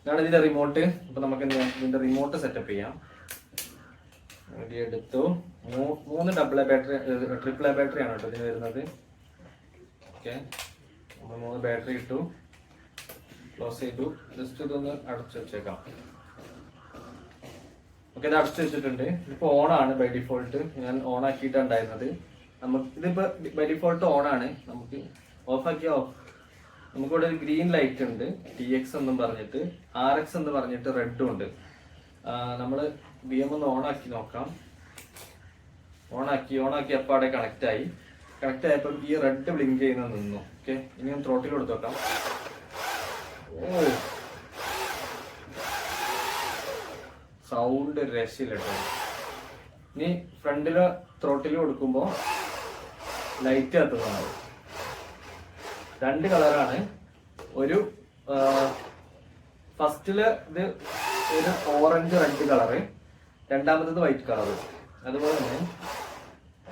ഇതാണ് ഇതിന്റെ റിമോട്ട്. അപ്പൊ നമുക്ക് ഇതിന്റെ റിമോട്ട് സെറ്റപ്പ് ചെയ്യാം. എടുത്തു. 3 double A battery, triple A battery ആണ് കേട്ടോ ഇതിന് വരുന്നത്. ഓക്കെ, നമ്മൾ 3 ബാറ്ററി ഇട്ടു, ക്ലോസ് ചെയ്തു. ജസ്റ്റ് ഇതൊന്ന് അടച്ചു വെച്ചേക്കാം. ഓക്കെ, ഇത് അടച്ചു വെച്ചിട്ടുണ്ട്. ഇതിപ്പോ ഓൺ ആണ് ബൈ ഡിഫോൾട്ട്. ഞാൻ ഓൺ ആക്കിയിട്ടാണ് ഉണ്ടായിരുന്നത്. നമുക്ക് ഇതിപ്പോ ബൈ ഡിഫോൾട്ട് ഓൺ ആണ്. നമുക്ക് ഓഫ് ആക്കിയാ ഓഫ്. നമുക്കിവിടെ ഒരു ഗ്രീൻ ലൈറ്റ് ഉണ്ട്, TX എന്നും പറഞ്ഞിട്ട്, RX എന്ന് പറഞ്ഞിട്ട് റെഡും ഉണ്ട്. നമ്മള് BM ഒന്ന് ഓൺ ആക്കി നോക്കാം. ഓൺ ആക്കി അപ്പാടെ കണക്ട് ആയപ്പോൾ ഈ റെഡ് ബ്ലിങ്ക് ചെയ്യുന്ന നിന്നു. ഓക്കെ, ഇനി ഞാൻ ത്രോട്ടിൽ കൊടുത്ത് നോക്കാം. ഓ, സൗണ്ട് രക്ഷയില്ല കേട്ടോ. ഇനി ഫ്രണ്ടില് ത്രോട്ടിൽ കൊടുക്കുമ്പോ ലൈറ്റ് കത്തുന്നുണ്ടാവും. 2 കളറാണ്. ഒരു ഫസ്റ്റില് ഇത് ഒരു ഓറഞ്ച് റെഡ് കളറ്, രണ്ടാമത്തത് വൈറ്റ് കളറ്. അതുപോലെ തന്നെ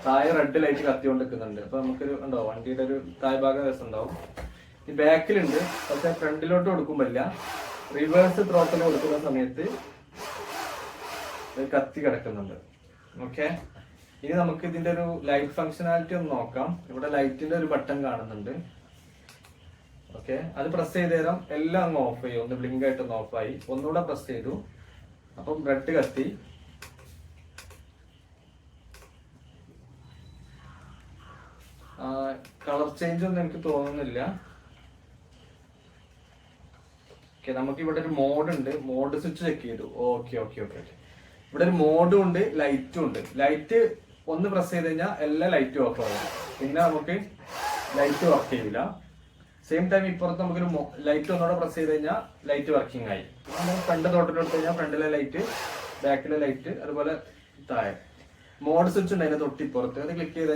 താഴെ റെഡ് ലൈറ്റ് കത്തിക്കൊണ്ട് നിൽക്കുന്നുണ്ട്. അപ്പൊ നമുക്കൊരു ഉണ്ടോ വണ്ടിയുടെ ഒരു താഴെ ഭാഗം രസം ഉണ്ടാവും. ഈ ബാക്കിലുണ്ട്, പക്ഷെ ഫ്രണ്ടിലോട്ട് കൊടുക്കുമ്പോല്ല. റിവേഴ്സ് ത്രോട്ടിൽ കൊടുക്കുന്ന സമയത്ത് കത്തി കിടക്കുന്നുണ്ട്. ഓക്കെ, ഇനി നമുക്ക് ഇതിന്റെ ഒരു ലൈറ്റ് ഫങ്ഷനാലിറ്റി ഒന്ന് നോക്കാം. ഇവിടെ ലൈറ്റിന്റെ ഒരു ബട്ടൺ കാണുന്നുണ്ട്. ഓക്കെ, അത് പ്രസ് ചെയ്ത് തരാം. എല്ലാം അങ്ങ് ഓഫ് ചെയ്യും. ഒന്ന് ബ്ലിങ്ക് ആയിട്ട് ഒന്ന് ഓഫായി. ഒന്നുകൂടെ പ്രസ് ചെയ്തു, അപ്പം റെഡ് കത്തി. കളർ ചേഞ്ച് ഒന്നും എനിക്ക് തോന്നുന്നില്ല. ഓക്കെ, നമുക്ക് ഇവിടെ ഒരു മോഡ് ഉണ്ട്. മോഡ് സ്വിച്ച് ചെക്ക് ചെയ്തു. ഓക്കെ, ഇവിടെ ഒരു മോഡും ഉണ്ട്, ലൈറ്റും ഉണ്ട്. ലൈറ്റ് ഒന്ന് പ്രസ് ചെയ്ത് കഴിഞ്ഞാൽ എല്ലാ ലൈറ്റും ഓഫ് ആവും. പിന്നെ നമുക്ക് ലൈറ്റ് വർക്ക് ചെയ്യില്ല. സെയിം ടൈം ഇപ്പുറത്ത് നമുക്കൊരു ലൈറ്റ് ഒന്നുകൂടെ പ്രസ് ചെയ്ത് കഴിഞ്ഞാൽ ലൈറ്റ് വർക്കിംഗ് ആയി. ഫ്രണ്ട് തൊട്ടിലെടുത്ത് കഴിഞ്ഞാൽ ഫ്രണ്ടിലെ ലൈറ്റ്, ബാക്കിലെ ലൈറ്റ്, അതുപോലെ താഴെ മോഡ് സ്വിച്ച് ഉണ്ട് അതിന്റെ തൊട്ടിപ്പുറത്ത്. അത് ക്ലിക്ക് ചെയ്ത്